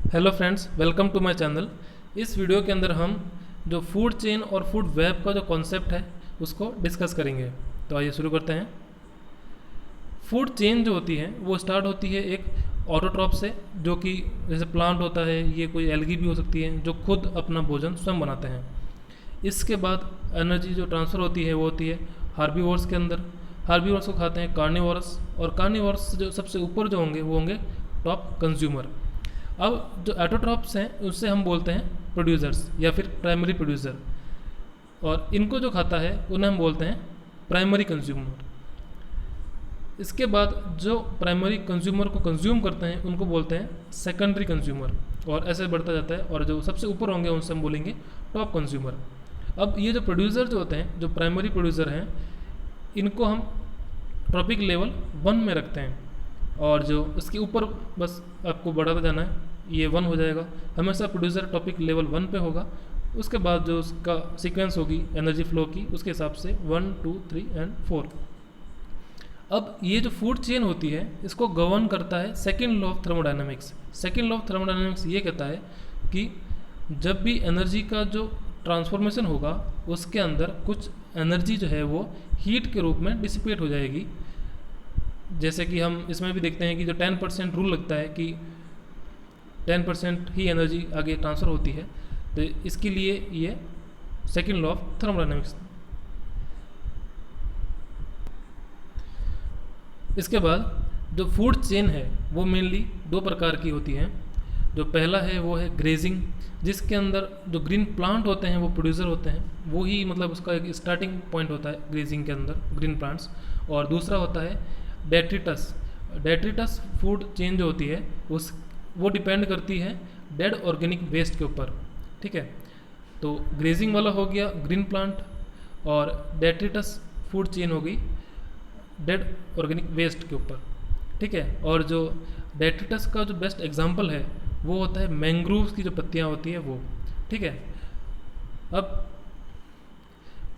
Hello friends, welcome to my channel. इस video के अंदर हम जो फूड चेन और फूड वेब का जो कॉन्सेप्ट है उसको डिस्कस करेंगे। तो आइए शुरू करते हैं। फूड चेन जो होती है वो स्टार्ट होती है एक ऑटोट्रॉप से, जो कि जैसे प्लांट होता है, ये कोई एल्गी भी हो सकती है जो खुद अपना भोजन स्वयं बनाते हैं। इसके बाद एनर्जी जो ट्रांसफ़र होती है वो होती है हार्बीवोर्स के अंदर। हार्बीवोर्स को खाते हैं कार्निवोरस, और कार्निवोरस जो सबसे ऊपर जो होंगे वो होंगे टॉप कंज्यूमर। अब जो एटोट्रॉप्स हैं उससे हम बोलते हैं प्रोड्यूसर्स या फिर प्राइमरी प्रोड्यूसर, और इनको जो खाता है उन्हें हम बोलते हैं प्राइमरी कंज्यूमर। इसके बाद जो प्राइमरी कंज्यूमर को कंज्यूम करते हैं उनको बोलते हैं सेकेंडरी कंज्यूमर, और ऐसे बढ़ता जाता है, और जो सबसे ऊपर होंगे उनसे हम बोलेंगे टॉप कंज्यूमर। अब ये जो प्रोड्यूसर जो होते हैं, जो प्राइमरी प्रोड्यूसर हैं, इनको हम ट्रॉपिक लेवल 1 में रखते हैं, और जो इसके ऊपर बस आपको बढ़ाता जाना है, ये 1 हो जाएगा। हमेशा प्रोड्यूसर टॉपिक लेवल 1 पे होगा। उसके बाद जो उसका सीक्वेंस होगी एनर्जी फ्लो की, उसके हिसाब से 1, 2, 3 एंड 4। अब ये जो फूड चेन होती है इसको गवर्न करता है second law of thermodynamics. Second law of thermodynamics ये कहता है कि जब भी एनर्जी का जो ट्रांसफॉर्मेशन होगा उसके अंदर कुछ एनर्जी जो है वो हीट के रूप में डिसिपेट हो जाएगी। जैसे कि हम इसमें भी देखते हैं कि जो 10% रूल लगता है कि 10% ही एनर्जी आगे ट्रांसफ़र होती है, तो इसके लिए ये सेकेंड लॉ ऑफ थर्मोडायनामिक्स। इसके बाद जो फूड चेन है वो मेनली 2 प्रकार की होती है। जो पहला है वो है ग्रेजिंग, जिसके अंदर जो ग्रीन प्लांट होते हैं वो प्रोड्यूसर होते हैं, वो ही मतलब उसका एक स्टार्टिंग पॉइंट होता है ग्रेजिंग के अंदर ग्रीन प्लांट्स। और दूसरा होता है डेट्रिटस। डेट्रिटस फूड चेन जो होती है उस वो डिपेंड करती है डेड ऑर्गेनिक वेस्ट के ऊपर। ठीक है, तो ग्रेजिंग वाला हो गया ग्रीन प्लांट, और डेट्रिटस फूड चेन हो गई डेड ऑर्गेनिक वेस्ट के ऊपर। ठीक है, और जो डेट्रिटस का जो बेस्ट एग्जांपल है वो होता है मैंग्रोव्स की जो पत्तियां होती है वो। ठीक है, अब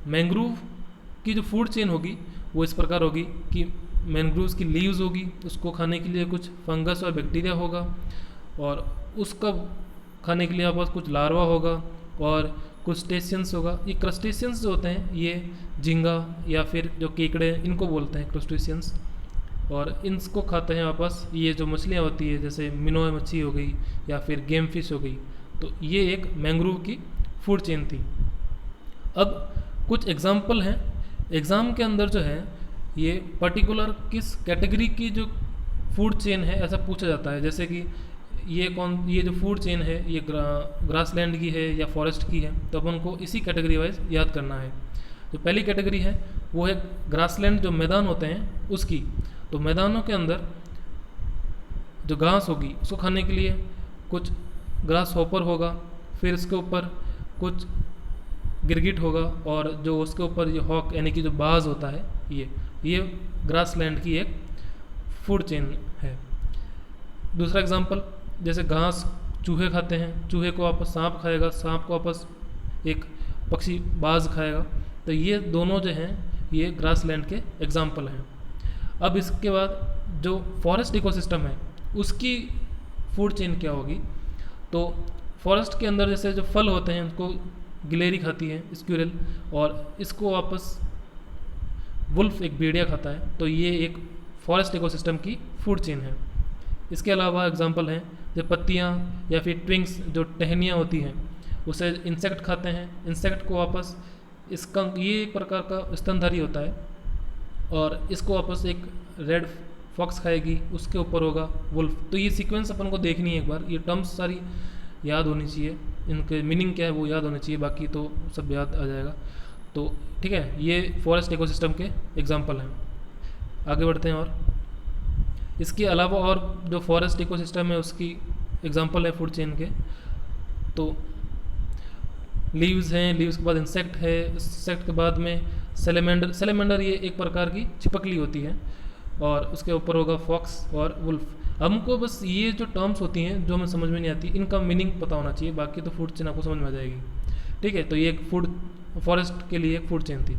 मैंग्रोव की जो फूड चेन होगी वो इस प्रकार होगी कि मैंग्रोव्स की लीव्स होगी, उसको खाने के लिए कुछ फंगस और बैक्टीरिया होगा, और उसका खाने के लिए आपके पास कुछ लार्वा होगा और क्रस्टेशियंस होगा। ये क्रस्टेशियंस जो होते हैं ये झींगा या फिर जो केकड़े इनको बोलते हैं क्रस्टेशियंस, और इनको खाते हैं आपस। ये जो मछलियाँ होती है जैसे मिनोय मच्छी हो गई या फिर गेम फिश हो गई, तो ये एक मैंग्रोव की फूड चेन थी। अब कुछ एग्जाम्पल हैं एग्ज़ाम के अंदर जो है, ये पर्टिकुलर किस कैटेगरी की जो फूड चेन है ऐसा पूछा जाता है। जैसे कि ये जो फूड चेन है ये ग्रासलैंड की है या फॉरेस्ट की है, तो अपन को इसी कैटेगरी वाइज याद करना है। जो पहली कैटेगरी है वो है ग्रासलैंड, जो मैदान होते हैं उसकी। तो मैदानों के अंदर जो घास होगी उसको खाने के लिए कुछ ग्रास हॉपर होगा, फिर इसके ऊपर कुछ गिरगिट होगा, और जो उसके ऊपर ये हॉक यानी कि जो बाज होता है ये ग्रासलैंड की एक फूड चेन है। दूसरा एग्जांपल, जैसे घास चूहे खाते हैं, चूहे को वापस सांप खाएगा, सांप को वापस एक पक्षी बाज खाएगा। तो ये दोनों जो हैं ये ग्रासलैंड के एग्जांपल हैं। अब इसके बाद जो फॉरेस्ट इकोसिस्टम है उसकी फूड चेन क्या होगी, तो फॉरेस्ट के अंदर जैसे जो फल होते हैं उनको गिलेरी खाती है, स्क्विरल, और इसको वापस वुल्फ एक भेड़िया खाता है। तो ये एक फॉरेस्ट इकोसिस्टम की फूड चेन है। इसके अलावा एग्जांपल हैं जो पत्तियाँ या फिर ट्विंग्स, जो टहनियाँ होती हैं, उसे इंसेक्ट खाते हैं। इंसेक्ट को वापस इसका ये एक प्रकार का स्तनधारी होता है, और इसको वापस एक रेड फॉक्स खाएगी, उसके ऊपर होगा वुल्फ। तो ये सीक्वेंस अपन को देखनी है एक बार, ये टर्म्स सारी याद होनी चाहिए, इनके मीनिंग क्या है वो याद होनी चाहिए, बाकी तो सब याद आ जाएगा। तो ठीक है, ये फॉरेस्ट इकोसिस्टम के एग्जांपल हैं। आगे बढ़ते हैं, और इसके अलावा और जो फॉरेस्ट इकोसिस्टम है उसकी एग्जांपल है फूड चेन के, तो लीव्स हैं, लीव्स के बाद इंसेक्ट है, इंसेक्ट के बाद में सेलेमेंडर। सेलेमेंडर ये एक प्रकार की छिपकली होती है, और उसके ऊपर होगा फॉक्स और वुल्फ। हमको बस ये जो टर्म्स होती हैं जो हमें समझ में नहीं आती, इनका मीनिंग पता होना चाहिए, बाकी तो फूड चेन आपको समझ में आ जाएगी। ठीक है, तो ये एक फॉरेस्ट के लिए एक फूड चेन थी।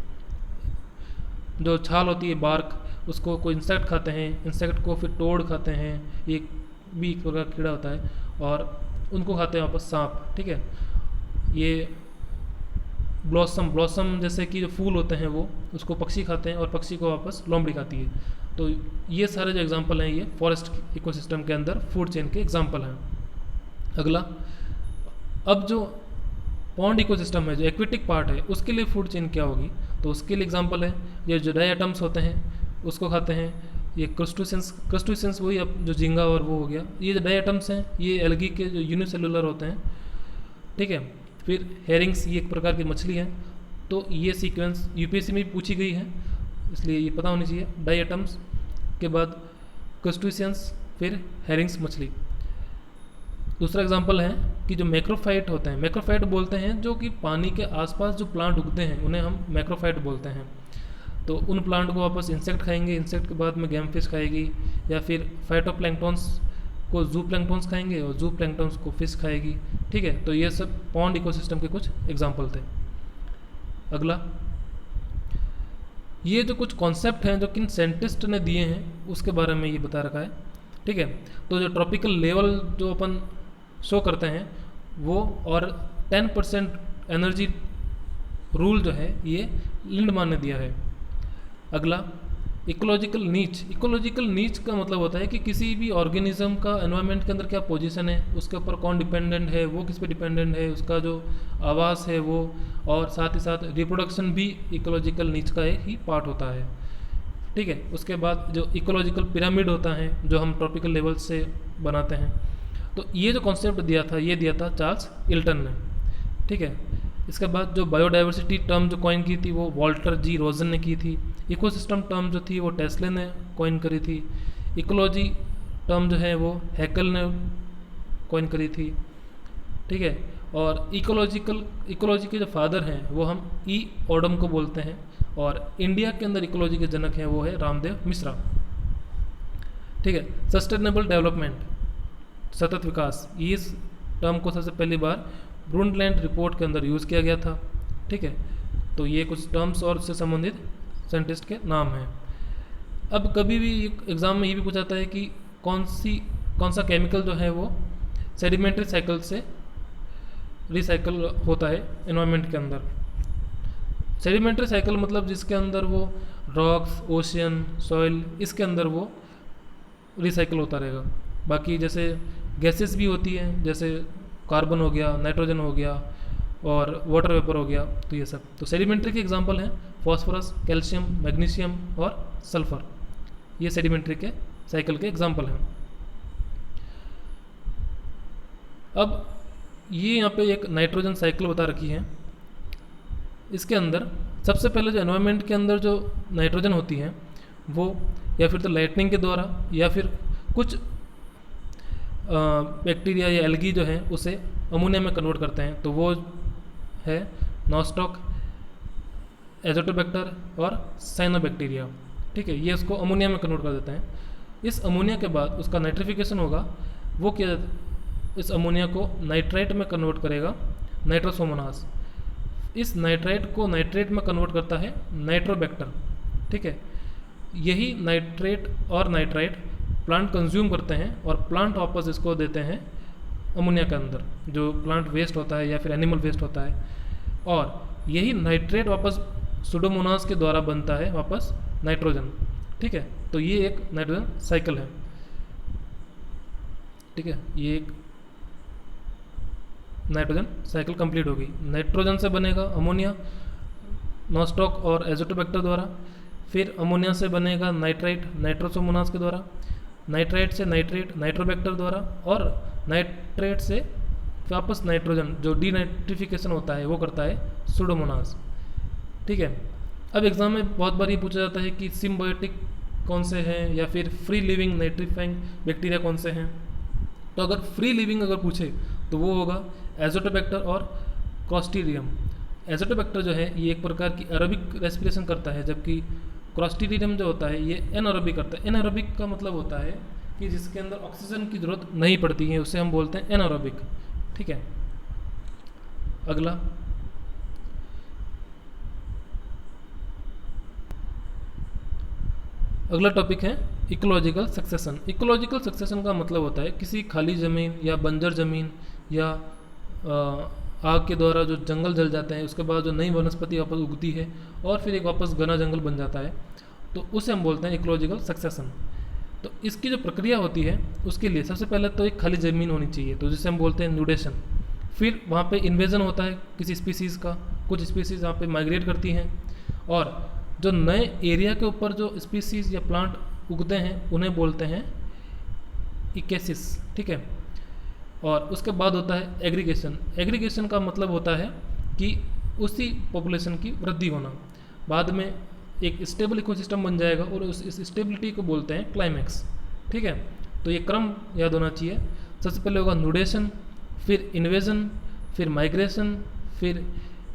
जो छाल होती है बार्क, उसको कोई इंसेक्ट खाते हैं, इंसेक्ट को फिर टोड खाते हैं, एक भी एक प्रकार का कीड़ा होता है, और उनको खाते हैं वापस सांप, ठीक है। ये ब्लॉसम जैसे कि जो फूल होते हैं वो उसको पक्षी खाते हैं और पक्षी को वापस लोमड़ी खाती है। तो ये सारे जो एग्जांपल हैं ये फॉरेस्ट इकोसिस्टम के अंदर फूड चेन के एग्जांपल हैं। अगला, अब जो पॉन्ड इकोसिस्टम है, जो एक्वेटिक पार्ट है, उसके लिए फूड चेन क्या होगी, तो उसके लिए एग्जांपल है ये जो डायटम्स होते हैं उसको खाते हैं। ये क्रस्टूसेंस वही अब जो झींगा और वो हो गया। ये जो डायटम्स हैं ये एल्गी के जो यूनिसेलुलर होते हैं, ठीक है। फिर हेरिंग्स, ये एक प्रकार की मछली है। तो ये सीक्वेंस यूपीएससी में भी पूछी गई है, इसलिए ये पता होनी चाहिए। डायटम्स के बाद क्रस्टूसेंस, फिर हेरिंग्स मछली। दूसरा एग्जांपल है कि जो मैक्रोफाइट होते हैं, मैक्रोफाइट बोलते हैं जो कि पानी के आसपास जो प्लांट उगते हैं उन्हें हम मैक्रोफाइट बोलते हैं। तो उन प्लांट को वापस इंसेक्ट खाएंगे, इंसेक्ट के बाद में गेम फिश खाएगी, या फिर फाइटोप्लैंक्टॉन्स को जू प्लैंक्टॉन्स खाएंगे और जू प्लैंक्टॉन्स को फिश खाएगी, ठीक है। तो ये सब पॉन्ड इकोसिस्टम के कुछ एग्जांपल थे। अगला, ये जो कुछ कॉन्सेप्ट हैं जो किन साइंटिस्ट ने दिए हैं उसके बारे में ये बता रखा है, ठीक है। तो जो ट्रॉपिकल लेवल जो अपन शो करते हैं वो, और 10% एनर्जी रूल जो है ये लिंडमान ने दिया है। अगला, इकोलॉजिकल नीच। इकोलॉजिकल नीच का मतलब होता है कि किसी भी ऑर्गेनिज्म का एनवायरनमेंट के अंदर क्या पोजीशन है, उसके ऊपर कौन डिपेंडेंट है, वो किस पे डिपेंडेंट है, उसका जो आवास है वो, और साथ ही साथ रिप्रोडक्शन भी इकोलॉजिकल नीच का एक ही पार्ट होता है, ठीक है। उसके बाद जो इकोलॉजिकल पिरामिड होता है जो हम ट्रॉपिकल लेवल से बनाते हैं, तो ये जो कॉन्सेप्ट दिया था ये दिया था चार्ल्स इल्टन ने, ठीक है। इसके बाद जो बायोडाइवर्सिटी टर्म जो कॉइन की थी वो वॉल्टर जी रोजन ने की थी। इकोसिस्टम टर्म जो थी वो टेस्ले ने कॉइन करी थी। इकोलॉजी टर्म जो है वो हैकल ने कॉइन करी थी, ठीक है। और इकोलॉजी के जो फादर हैं वो हम ई ओडम को बोलते हैं, और इंडिया के अंदर इकोलॉजी के जनक हैं वो है रामदेव मिश्रा, ठीक है। सस्टेनेबल डेवलपमेंट, सतत विकास, इस टर्म को सबसे पहली बार ब्रुंडलैंड रिपोर्ट के अंदर यूज़ किया गया था, ठीक है। तो ये कुछ टर्म्स और उससे संबंधित साइंटिस्ट के नाम हैं। अब कभी भी एग्ज़ाम में ये भी पूछा जाता है कि कौन सा केमिकल जो है वो सेडिमेंट्री साइकिल से रिसाइकल होता है एनवायरनमेंट के अंदर। सेडिमेंट्री साइकिल मतलब जिसके अंदर वो रॉक्स, ओशियन, सॉइल, इसके अंदर वो रिसाइकल होता रहेगा। बाकी जैसे गैसेस भी होती हैं, जैसे कार्बन हो गया, नाइट्रोजन हो गया और वाटर वेपर हो गया, तो ये सब। तो सेडिमेंट्री के एग्जांपल हैं फॉस्फोरस, कैल्शियम, मैग्नीशियम और सल्फर। ये सेडिमेंट्री के साइकिल के एग्जांपल हैं। अब ये यहाँ पे एक नाइट्रोजन साइकिल बता रखी है। इसके अंदर सबसे पहले जो एनवायरनमेंट के अंदर जो नाइट्रोजन होती है वो या फिर तो लाइटनिंग के द्वारा या फिर कुछ बैक्टीरिया या एल्गी जो है उसे अमोनिया में कन्वर्ट करते हैं, तो वो है नॉस्टॉक, एजोटोबैक्टर और साइनोबैक्टीरिया, ठीक है। ये उसको अमोनिया में कन्वर्ट कर देते हैं। इस अमोनिया के बाद उसका नाइट्रिफिकेशन होगा, वो क्या, इस अमोनिया को नाइट्राइट में कन्वर्ट करेगा नाइट्रोसोमोनास। इस नाइट्राइट को नाइट्रेट में कन्वर्ट करता है नाइट्रोबैक्टर, ठीक है। यही नाइट्रेट और नाइट्राइट प्लांट कंज्यूम करते हैं और प्लांट वापस इसको देते हैं अमोनिया के अंदर, जो प्लांट वेस्ट होता है या फिर एनिमल वेस्ट होता है, और यही नाइट्रेट वापस सुडोमोनास के द्वारा बनता है वापस नाइट्रोजन, ठीक है। तो ये एक नाइट्रोजन साइकिल है, ठीक है। ये एक नाइट्रोजन साइकिल कंप्लीट हो गई। नाइट्रोजन से बनेगा अमोनिया नॉस्टॉक और एजोटोबैक्टर द्वारा, फिर अमोनिया से बनेगा नाइट्राइट नाइट्रोसोमोनास के द्वारा, नाइट्राइट से नाइट्रेट नाइट्रोबैक्टर द्वारा, और नाइट्रेट से वापस नाइट्रोजन जो डीनाइट्रिफिकेशन होता है वो करता है सुडोमोनास, ठीक है। अब एग्जाम में बहुत बार ये पूछा जाता है कि सिम्बायोटिक कौन से हैं या फिर फ्री लिविंग नाइट्रीफाइंग बैक्टीरिया कौन से हैं। तो अगर फ्री लिविंग अगर पूछे तो वो होगा एजोटोबैक्टर और क्लॉस्ट्रीडियम। एजोटोबैक्टर जो है ये एक प्रकार की एरोबिक रेस्पिरेशन करता है, जबकि क्लॉस्ट्रीडियम जो होता है ये एनारोबिक करता है। एनारोबिक का मतलब होता है कि जिसके अंदर ऑक्सीजन की जरूरत नहीं पड़ती है, उसे हम बोलते हैं एनारोबिक, ठीक है। अगला, अगला टॉपिक है इकोलॉजिकल सक्सेशन। इकोलॉजिकल सक्सेशन का मतलब होता है किसी खाली ज़मीन या बंजर ज़मीन या आग के द्वारा जो जंगल जल जाते हैं, उसके बाद जो नई वनस्पति वापस उगती है और फिर एक वापस घना जंगल बन जाता है, तो उसे हम बोलते हैं इकोलॉजिकल सक्सेशन। तो इसकी जो प्रक्रिया होती है उसके लिए सबसे पहले तो एक खाली ज़मीन होनी चाहिए, तो जिसे हम बोलते हैं न्यूडेशन। फिर वहाँ पे इन्वेजन होता है किसी स्पीसीज़ का, कुछ स्पीसीज़ वहाँ पे माइग्रेट करती हैं, और जो नए एरिया के ऊपर जो स्पीसीज़ या प्लांट उगते हैं उन्हें बोलते हैं इकेसिस, ठीक है। और उसके बाद होता है एग्रीगेशन। एग्रीगेशन का मतलब होता है कि उसी पॉपुलेशन की वृद्धि होना, बाद में एक स्टेबल इकोसिस्टम बन जाएगा और इस स्टेबिलिटी को बोलते हैं क्लाइमैक्स, ठीक है। तो ये क्रम याद होना चाहिए। सबसे पहले होगा न्यूडेशन, फिर इन्वेजन, फिर माइग्रेशन, फिर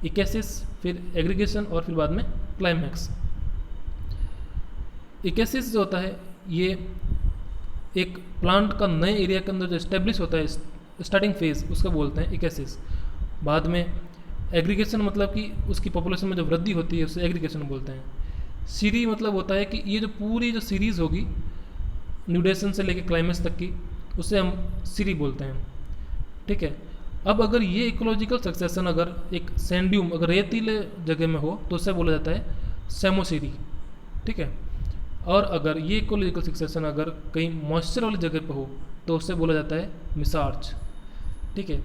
इकेसिस, फिर एग्रीगेशन और फिर बाद में क्लाइमैक्स। इकेसिस जो होता है ये एक प्लांट का नए एरिया के अंदर जो एस्टेब्लिश होता है, स्टार्टिंग फेज, उसको बोलते हैं इकेसिस। बाद में एग्रीगेशन मतलब कि उसकी पॉपुलेशन में जो वृद्धि होती है उसे एग्रीगेशन बोलते हैं। सीरी मतलब होता है कि ये जो पूरी जो सीरीज़ होगी न्यूडेशन से लेकर क्लाइमेक्स तक की, उसे हम सीरी बोलते हैं, ठीक है। अब अगर ये इकोलॉजिकल सक्सेशन अगर एक सैंड्यूम, अगर रेतीले जगह में हो तो उसे बोला जाता है सेमोसीरी, ठीक है। और अगर ये इकोलॉजिकल सक्सेशन अगर कहीं मॉइस्चर वाली जगह पे हो तो उससे बोला जाता है मिसार्च, ठीक है।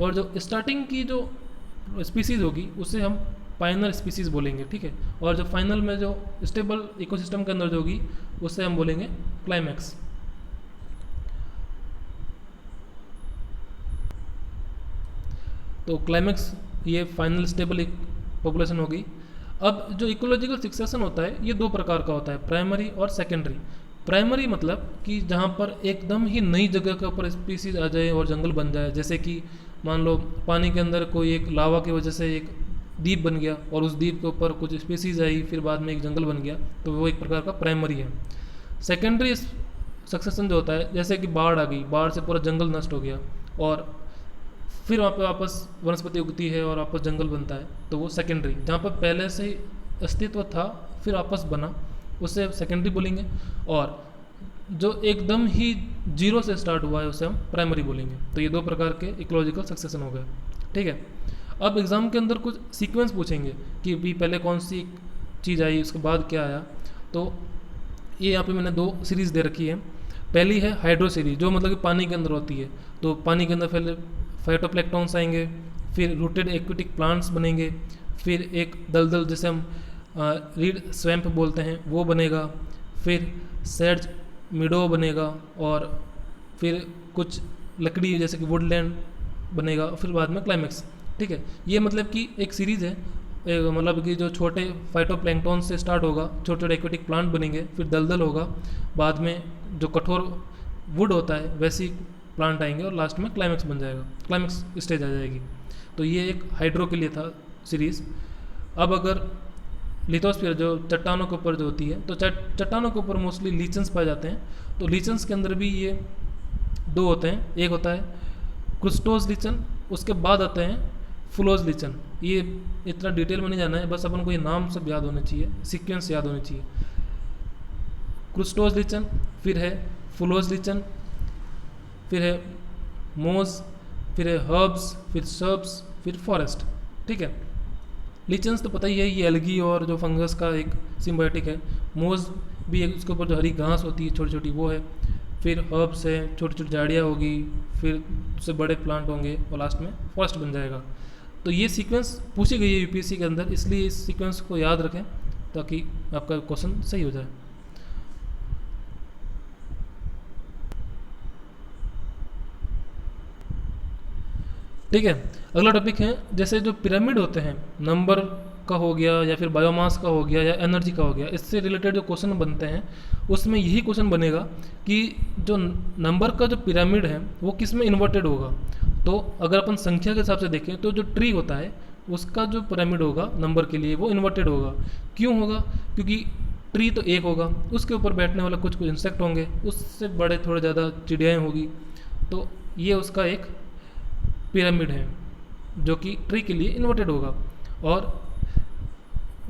और जो स्टार्टिंग की जो स्पीसीज़ होगी उसे हम फाइनल स्पीसीज़ बोलेंगे, ठीक है। और जो फाइनल में जो स्टेबल इकोसिस्टम के अंदर जो होगी उसे हम बोलेंगे क्लाइमैक्स। तो क्लाइमैक्स ये फाइनल स्टेबल पॉपुलेशन होगी। अब जो इकोलॉजिकल सक्सेशन होता है ये दो प्रकार का होता है, प्राइमरी और सेकेंडरी। प्राइमरी मतलब कि जहाँ पर एकदम ही नई जगह के ऊपर स्पीसीज आ जाए और जंगल बन जाए, जैसे कि मान लो पानी के अंदर कोई एक लावा की वजह से एक द्वीप बन गया और उस द्वीप के ऊपर कुछ स्पीसीज आई, फिर बाद में एक जंगल बन गया, तो वो एक प्रकार का प्राइमरी है। सेकेंडरी सक्सेशन जो होता है, जैसे कि बाढ़ आ गई, बाढ़ से पूरा जंगल नष्ट हो गया और फिर वहाँ पे वापस वनस्पति उगती है और वापस जंगल बनता है, तो वो सेकेंडरी। जहाँ पर पहले से ही अस्तित्व था फिर वापस बना, उसे सेकेंडरी बोलेंगे। और जो एकदम ही जीरो से स्टार्ट हुआ है उसे हम प्राइमरी बोलेंगे। तो ये दो प्रकार के इकोलॉजिकल सक्सेशन हो गए, ठीक है। अब एग्ज़ाम के अंदर कुछ सीक्वेंस पूछेंगे कि भी पहले कौन सी चीज़ आई उसके बाद क्या आया। तो ये यहाँ पे मैंने दो सीरीज़ दे रखी है। पहली है हाइड्रो सीरीज, जो मतलब कि पानी के अंदर होती है। तो पानी के अंदर पहले फाइटोप्लैंक्टन्स आएंगे, फिर रूटेड एक्वेटिक प्लांट्स बनेंगे, फिर एक दलदल जिसे हम रीड स्वैम्प बोलते हैं वो बनेगा, फिर सेड्ज मिडो बनेगा, और फिर कुछ लकड़ी जैसे कि वुडलैंड बनेगा, फिर बाद में क्लाइमैक्स, ठीक है। ये मतलब कि एक सीरीज़ है, मतलब कि जो छोटे फाइटोप्लैंक्टन से स्टार्ट होगा, छोटे छोटे एक्वेटिक प्लांट बनेंगे, फिर दलदल होगा, बाद में जो कठोर वुड होता है वैसी प्लांट आएंगे और लास्ट में क्लाइमैक्स बन जाएगा, क्लाइमैक्स स्टेज आ जाएगी। तो ये एक हाइड्रो के लिए था सीरीज़। अब अगर लिथोस्फीयर जो चट्टानों के ऊपर जो होती है, तो चट्टानों के ऊपर मोस्टली लीचन्स पाए जाते हैं। तो लीचन्स के अंदर भी ये दो होते हैं, एक होता है क्रुस्टोज लीचन, उसके बाद आते हैं फुलोज लीचन। ये इतना डिटेल में नहीं जाना है, बस अपन को ये नाम सब याद होने चाहिए, सीक्वेंस याद होने चाहिए। क्रुस्टोज लीचन, फिर है फुलोज लीचन, फिर है मोज, फिर है हर्ब्स, फिर सर्ब्स, फिर फॉरेस्ट, ठीक है। लीचन्स तो पता ही है, ये एल्गी और जो फंगस का एक सिम्बायोटिक है। मोज भी एक, उसके ऊपर जो हरी घास होती है छोटी छोटी वो है। फिर हर्ब्स है, छोटी छोटी झाड़ियाँ होगी, फिर उससे बड़े प्लांट होंगे और लास्ट में फॉरेस्ट बन जाएगा। तो ये सीक्वेंस पूछी गई है यूपीएससी के अंदर, इसलिए इस सीक्वेंस को याद रखें ताकि आपका क्वेश्चन सही हो जाए। ठीक है, अगला टॉपिक है जैसे जो पिरामिड होते हैं, नंबर का हो गया या फिर बायोमास का हो गया या एनर्जी का हो गया, इससे रिलेटेड जो क्वेश्चन बनते हैं उसमें यही क्वेश्चन बनेगा कि जो नंबर का जो पिरामिड है वो किस में इन्वर्टेड होगा। तो अगर अपन संख्या के हिसाब से देखें तो जो ट्री होता है उसका जो पिरामिड होगा नंबर के लिए वो इन्वर्टेड होगा। क्यों होगा? क्योंकि ट्री तो एक होगा, उसके ऊपर बैठने वाला कुछ कुछ इंसेक्ट होंगे, उससे बड़े थोड़े ज़्यादा चिड़ियाएँ होगी, तो ये उसका एक पिरामिड है जो कि ट्री के लिए इन्वर्टेड होगा। और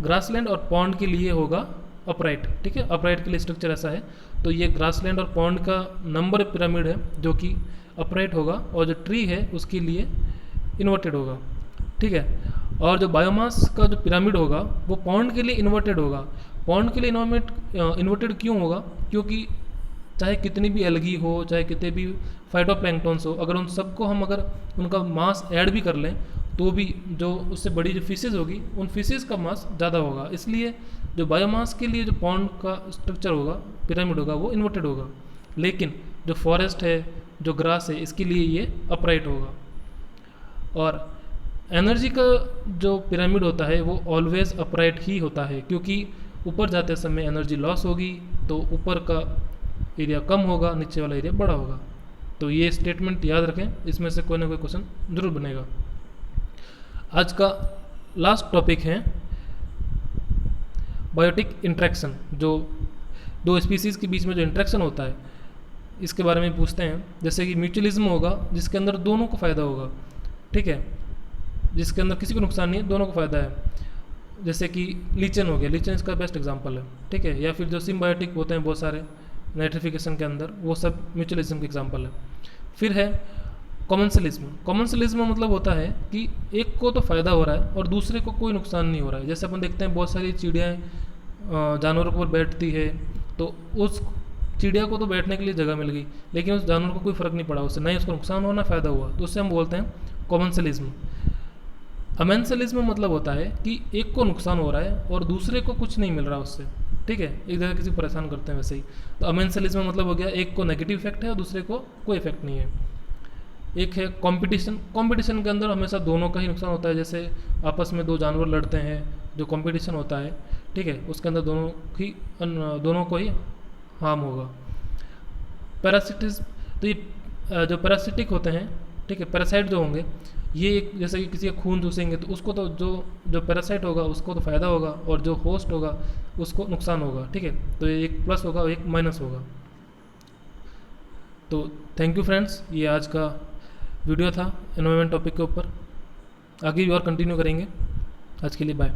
ग्रासलैंड और पॉन्ड के लिए होगा अपराइट। ठीक है, अपराइट के लिए स्ट्रक्चर ऐसा है। तो ये ग्रासलैंड और पॉन्ड का नंबर पिरामिड है जो कि अपराइट होगा और जो ट्री है उसके लिए इन्वर्टेड होगा, ठीक है। और जो बायोमास का जो पिरामिड होगा वो पॉन्ड के लिए इन्वर्टेड होगा। पॉन्ड के लिए इन्वर्टेड क्यों होगा? क्योंकि चाहे कितनी भी एल्गी हो, चाहे कितने भी फाइटोप्लैंक्टन्स हो, अगर उन सबको हम अगर उनका मास ऐड भी कर लें तो भी जो उससे बड़ी जो फिशेज़ होगी उन फिशेज़ का मास ज़्यादा होगा। इसलिए जो बायोमास के लिए जो पॉन्ड का स्ट्रक्चर होगा, पिरामिड होगा, वो इन्वर्टेड होगा। लेकिन जो फॉरेस्ट है, जो ग्रास है, इसके लिए ये अपराइट होगा। और एनर्जी का जो पिरामिड होता है वो ऑलवेज अपराइट ही होता है, क्योंकि ऊपर जाते समय एनर्जी लॉस होगी तो ऊपर का एरिया कम होगा, नीचे वाला एरिया बड़ा होगा। तो ये स्टेटमेंट याद रखें, इसमें से कोई ना कोई क्वेश्चन जरूर बनेगा। आज का लास्ट टॉपिक है बायोटिक इंट्रैक्शन, जो दो स्पीसीज़ के बीच में जो इंट्रैक्शन होता है इसके बारे में पूछते हैं। जैसे कि म्यूचुअलिज्म होगा जिसके अंदर दोनों को फ़ायदा होगा, ठीक है, जिसके अंदर किसी को नुकसान नहीं है, दोनों को फ़ायदा है। जैसे कि लीचन हो गया, लीचन इसका बेस्ट एग्जांपल है, ठीक है। या फिर जो सिम्बायोटिक होते हैं बहुत सारे नाइट्रिफिकेशन के अंदर, वो सब म्यूचुअलिज्म के एग्जांपल है। फिर है कॉमन्सलिज्म। कॉमन्सलिज्म मतलब होता है कि एक को तो फ़ायदा हो रहा है और दूसरे को कोई नुकसान नहीं हो रहा है। जैसे अपन देखते हैं बहुत सारी चिड़ियाँ जानवरों के ऊपर बैठती है, तो उस चिड़िया को तो बैठने के लिए जगह मिल गई, लेकिन उस जानवर को कोई फ़र्क नहीं पड़ा उससे, ना ही उसको नुकसान हुआ ना फ़ायदा हुआ, तो उससे हम बोलते हैं कॉमन्सलिज्म। अमेंसलिज्म मतलब होता है कि एक को नुकसान हो रहा है और दूसरे को कुछ नहीं मिल रहा उससे, ठीक है, एक जगह किसी को परेशान करते हैं वैसे ही। तो अमेंसलिज्म मतलब हो गया एक को नेगेटिव इफेक्ट है और दूसरे को कोई इफेक्ट नहीं है। एक है कंपटीशन। कंपटीशन के अंदर हमेशा दोनों का ही नुकसान होता है। जैसे आपस में दो जानवर लड़ते हैं, जो कंपटीशन होता है, ठीक है, उसके अंदर दोनों को ही हार्म होगा। पैरासिटिज्म, तो ये जो पैरासिटिक होते हैं, ठीक है, पैरासाइट जो होंगे, ये एक जैसे कि किसी का खून चूसेंगे तो उसको तो जो पैरासाइट होगा उसको तो फ़ायदा होगा और जो होस्ट होगा उसको नुकसान होगा, ठीक है। तो ये एक प्लस होगा और एक माइनस होगा। तो थैंक यू फ्रेंड्स, ये आज का वीडियो था एनवायरनमेंट टॉपिक के ऊपर। आगे भी और कंटिन्यू करेंगे। आज के लिए बाय।